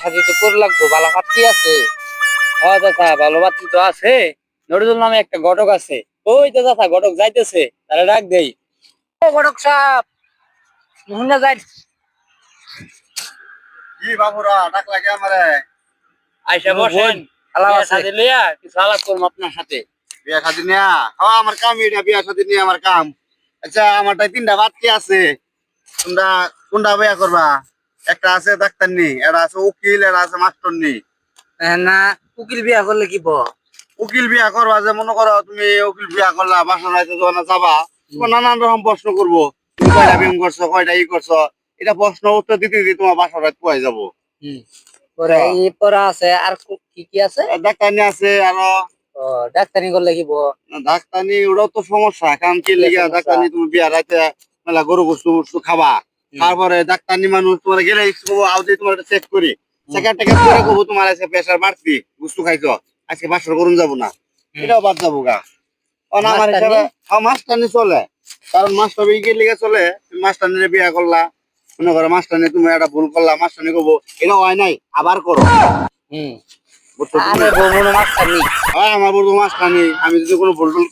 শাদি তো করে লাগবো, ভালো পাত্রী আছে? হ্যাঁ চাচা, ভালো পাত্রী তো আছে। নজরুল নামে একটা ঘটক আছে। ওই তো চাচা ঘটক যাইতেছে, তাহলে ডাক দেই। ও ঘটক সাহেব, মুন্না যাই। কি বাবুরা ডাক লাগে আমারে? আইসা বসেন, বিয়া শাদি লইয়া কিছু আলাপ করবো আপনার সাথে। বিয়া শাদী নিয়া? আমার কাম এটা, বিয়া শাদী নিয়ে আমার কাম। আচ্ছা, আমারটাই 3টা বাচ্চা আছে। তোমরা কোনটা বিয়া করবা? একটা আছে ডাক্তার নি, একটা আছে উকিল, একটা আছে মাস্টার নি। না, উকিল বিয়া করলে কি উকিল বিয়া করবা, যে মনে করো তুমি উকিল বিয়া করলা, বাসা রাইতে যখন যাবা তোমার নানান রকম প্রশ্ন করবো। তুমি কয়টা প্রেম করছো, কয়টা ই করছো, এটা প্রশ্ন উত্তর দিতে দিতে তোমার বাসা রাত পোয়াই যাবো। পরে এই পড়া আছে আর কি কি আছে? ডাক্তারনি আছে আরো। ও, ডাক্তারি করলে কি ডাক্তারনি ওটাও তো সমস্যা, কারণ কি লেগে ডাক্তারনি তুমি বিয়া রাইতে মেলা গরু গোস্তু মোস্তু খাবা। তারপরে ডাক্তারনি মানুষ তোমার গেলে আউতে তোমার চেক করি, চেকার টেকার করে কবো তোমার আছে প্রেশার বাড়তি, গোস্তু খাইছো, আজকে বাসর করুন যাবো না, এটাও বাদ যাবো গা। আমার হিসাবে মাস্টারনি চলে, কারণ মাস্টার বিয়ে লেগে চলে। মাস্টারনিরে বিয়া করলা, মনে করো মাস্টারনি তুমি একটা ভুল করলা, মাস্টারনি কবো এটা হয় নাই, আবার করো। আরে বউ মনে মাস্টার নি। আমার বলবো মাস্টারনি, আমি যদি কোনো ভুল টুল